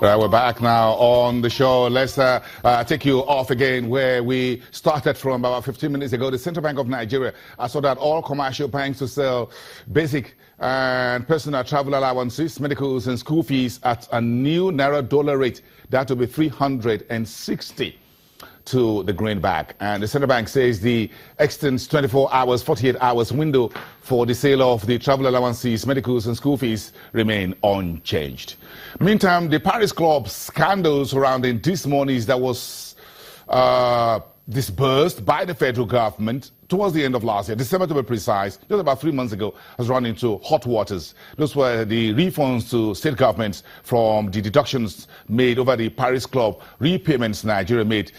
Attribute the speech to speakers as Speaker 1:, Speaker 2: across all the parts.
Speaker 1: Right, we're back now on the show. Let's take you off again where we started from about 15 minutes ago. The Central Bank of Nigeria saw that all commercial banks to sell basic and personal travel allowances, medicals and school fees at a new Naira-dollar rate. That will be 360 to the greenback. And the Central Bank says the extends 24 hours, 48 hours window for the sale of the travel allowances, medicals and school fees remain unchanged. Meantime, the Paris Club scandal surrounding this money that was disbursed by the federal government towards the end of last year, December to be precise, just about 3 months ago, has run into hot waters. Those were the refunds to state governments from the deductions made over the Paris Club repayments Nigeria made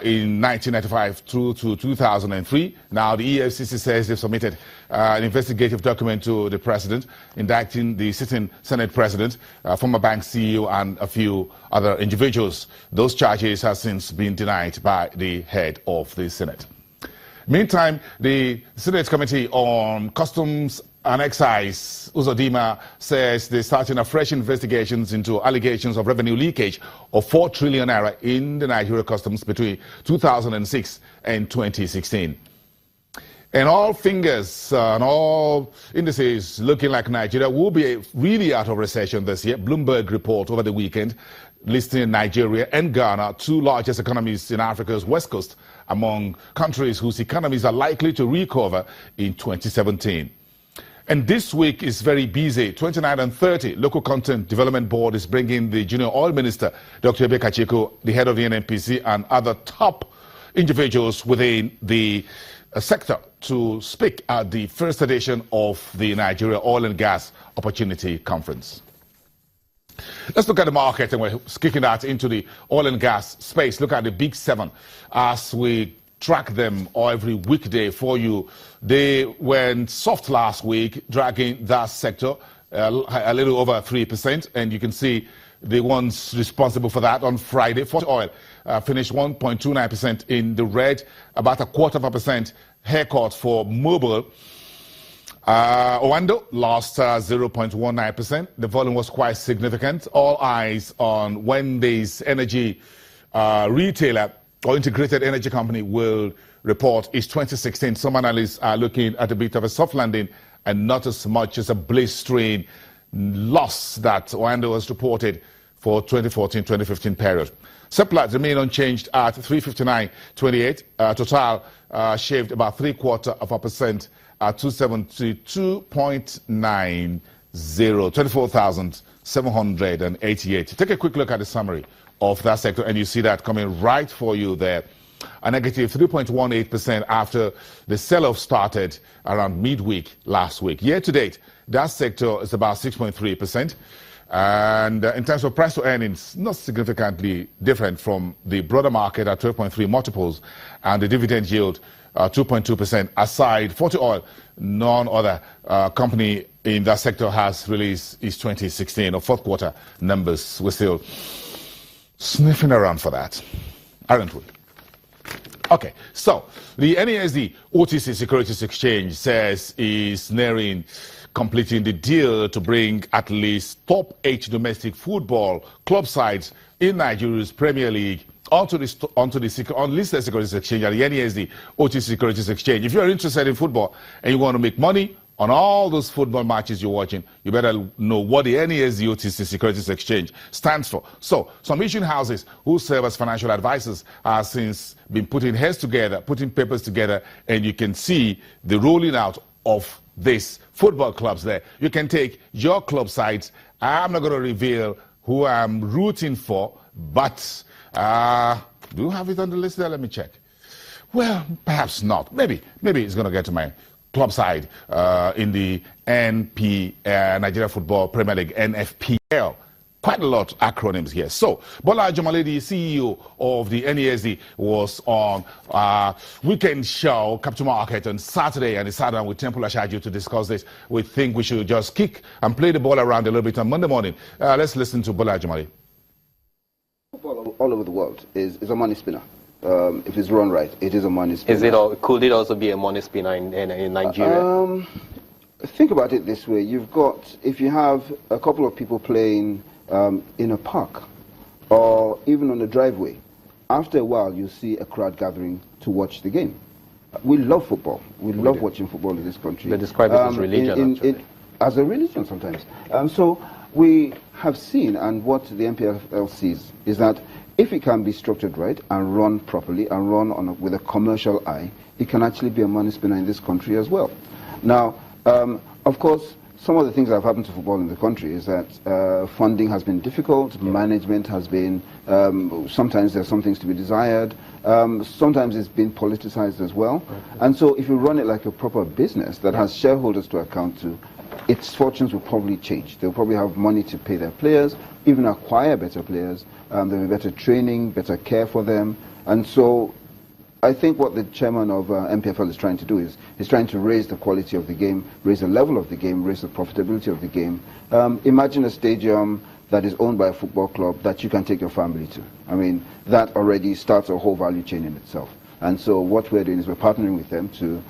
Speaker 1: in 1995 through to 2003. Now the EFCC says they've submitted an investigative document to the president, indicting the sitting Senate president, former bank CEO, and a few other individuals. Those charges have since been denied by the head of the Senate. Meantime, the Senate Committee on Customs and Excise, Uzodimma, says they're starting afresh investigations into allegations of revenue leakage of 4 trillion naira in the Nigeria customs between 2006 and 2016. And all fingers and all indices looking like Nigeria will be really out of recession this year. Bloomberg report over the weekend listing Nigeria and Ghana, two largest economies in Africa's west coast, among countries whose economies are likely to recover in 2017. And this week is very busy. 29 and 30, Local Content Development Board is bringing the Junior Oil Minister, Dr. Ebeka Chiko, the head of the NNPC, and other top individuals within the sector to speak at the first edition of the Nigeria Oil and Gas Opportunity Conference. Let's look at the market, and we're kicking that into the oil and gas space. Look at the big seven as we track them every weekday for you. They went soft last week, dragging that sector a little over 3%, and you can see the ones responsible for that on Friday. Fort Oil finished 1.29% in the red, about 0.25% haircut for Mobil. Owando lost 0.19%. The volume was quite significant. All eyes on when this energy retailer or integrated energy company will report its 2016. Some analysts are looking at a bit of a soft landing and not as much as a blistering loss that Owando has reported for 2014-2015 period. Seplat remain unchanged at 359.28. Total shaved about 0.75% at 272.90, 24,788. Take a quick look at the summary of that sector, and you see that coming right for you there. A negative 3.18% after the sell-off started around midweek last week. Year to date, that sector is about 6.3%. And in terms of price to earnings, not significantly different from the broader market at 12.3 multiples, and the dividend yield 2.2%. Aside, Forty Oil, none other company in that sector has released its 2016 or fourth quarter numbers. We're still sniffing around for that, aren't we? Okay, so the NASD OTC Securities Exchange says is nearing completing the deal to bring at least top 8 domestic football club sides in Nigeria's Premier League onto the Unlisted Securities Exchange and the NASD OTC Securities Exchange. If you're interested in football and you want to make money on all those football matches you're watching, you better know what the NASD OTC Securities Exchange stands for. So, some issuing houses who serve as financial advisors have since been putting heads together, putting papers together, and you can see the rolling out of these football clubs there. You can take your club sides. I'm not going to reveal who I'm rooting for, but do you have it on the list there? Let me check. Well, perhaps not. Maybe it's going to get to my club side in the Nigeria Football Premier League, NFPL. Quite a lot of acronyms here. So, Bola Ajamale, the CEO of the NASD, was on weekend show, Capital Market, on Saturday, and he sat down with Temple Ashaju to discuss this. We think we should just kick and play the ball around a little bit on Monday morning. Let's listen to Bola Ajamale.
Speaker 2: Football all over the world is a money spinner. If it's run right, it is a money spinner.
Speaker 3: Could it also be a money spinner in Nigeria?
Speaker 2: Think about it this way. If you have a couple of people playing in a park or even on a driveway, after a while you see a crowd gathering to watch the game. We love football. We love watching football in this country.
Speaker 3: They describe it as religion,
Speaker 2: as a religion sometimes. So we have seen, and what the NPFL sees, is that if it can be structured right and run properly and run with a commercial eye, it can actually be a money spinner in this country as well. Now, of course, some of the things that have happened to football in the country is that funding has been difficult, management has been, sometimes there's some things to be desired, sometimes it's been politicized as well. And so if you run it like a proper business that has shareholders to account to, its fortunes will probably change. They'll probably have money to pay their players, even acquire better players, there'll be better training, better care for them. And so I think what the chairman of NPFL is trying to do is he's trying to raise the quality of the game, raise the level of the game, raise the profitability of the game. Imagine a stadium that is owned by a football club that you can take your family to. I mean, that already starts a whole value chain in itself. And so what we're doing is we're partnering with them to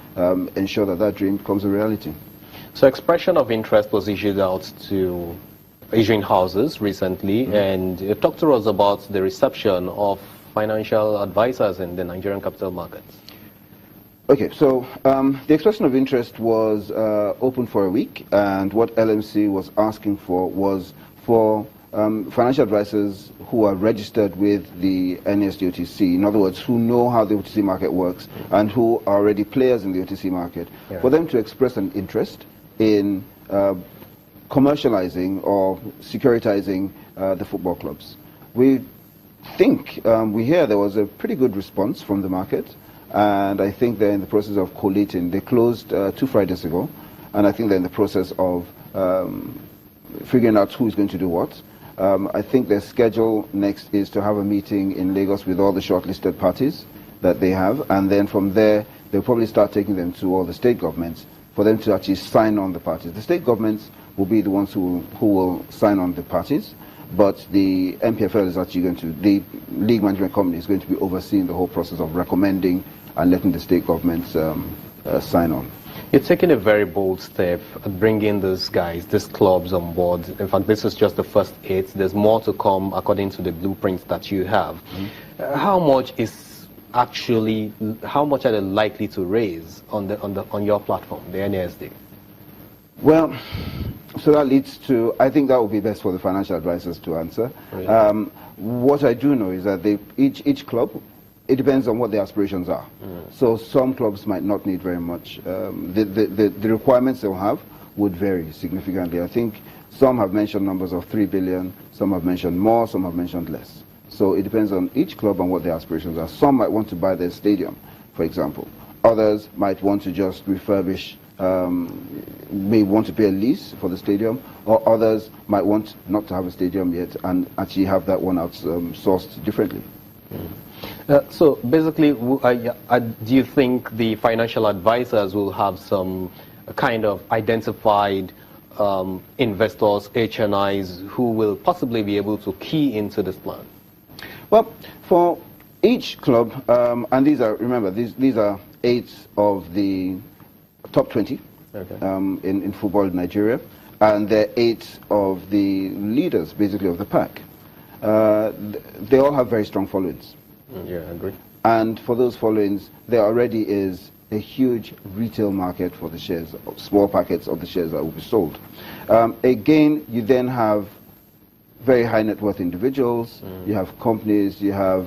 Speaker 2: ensure that that dream becomes a reality.
Speaker 3: So expression of interest was issued out to Asian houses recently, and talk to us about the reception of financial advisors in the Nigerian capital markets.
Speaker 2: Okay, so the expression of interest was open for a week, and what LMC was asking for was for financial advisors who are registered with the NSD OTC, in other words, who know how the OTC market works and who are already players in the OTC market, for them to express an interest in commercializing or securitizing the football clubs. We think, we hear there was a pretty good response from the market, and I think they're in the process of collating. They closed 2 Fridays ago, and I think they're in the process of figuring out who's going to do what. I think their schedule next is to have a meeting in Lagos with all the shortlisted parties that they have, and then from there they'll probably start taking them to all the state governments for them to actually sign on the parties. The state governments will be the ones who will sign on the parties, but the NPFL is actually going to, the league management company is going to be overseeing the whole process of recommending and letting the state governments sign on.
Speaker 3: You're taking a very bold step at bringing these guys, these clubs on board. In fact, this is just the first 8. There's more to come according to the blueprints that you have. How much are they likely to raise on your platform, the NASD?
Speaker 2: Well, so that leads to, I think that would be best for the financial advisors to answer. Really? What I do know is that each club, it depends on what their aspirations are. So some clubs might not need very much. The requirements they'll have would vary significantly. I think some have mentioned numbers of 3 billion, some have mentioned more, some have mentioned less. So it depends on each club and what their aspirations are. Some might want to buy their stadium, for example. Others might want to just refurbish, may want to pay a lease for the stadium, or others might want not to have a stadium yet and actually have that one outsourced differently.
Speaker 3: So basically, do you think the financial advisors will have some kind of identified investors, HNIs, who will possibly be able to key into this plan?
Speaker 2: Well, for each club, and these are, remember, these are 8 of the top 20 in football in Nigeria, and they're 8 of the leaders, basically, of the pack. They all have very strong followings.
Speaker 3: Yeah, I agree.
Speaker 2: And for those followings, there already is a huge retail market for the shares, small packets of the shares that will be sold. Again, you then have very high net worth individuals, you have companies, you have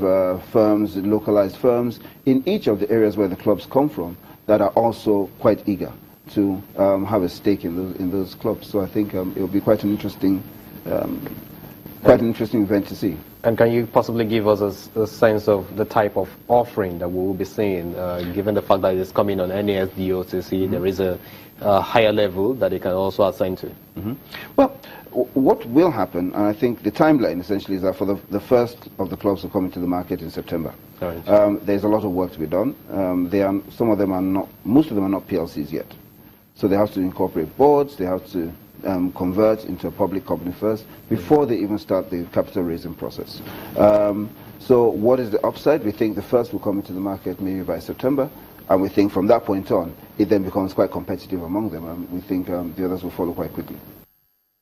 Speaker 2: firms, localized firms, in each of the areas where the clubs come from that are also quite eager to have a stake in those clubs. So I think it will be quite an interesting event to see.
Speaker 3: And can you possibly give us a sense of the type of offering that we will be seeing, given the fact that it's coming on NASD OTC, there is a higher level that it can also assign to?
Speaker 2: Well, what will happen, and I think the timeline essentially is that for the first of the clubs to come into the market in September. Right. There's a lot of work to be done. Some of them are not, most of them are not PLCs yet. So they have to incorporate boards, they have to convert into a public company first before they even start the capital raising process. So what is the upside? We think the first will come into the market maybe by September, and we think from that point on, it then becomes quite competitive among them, and we think the others will follow quite quickly.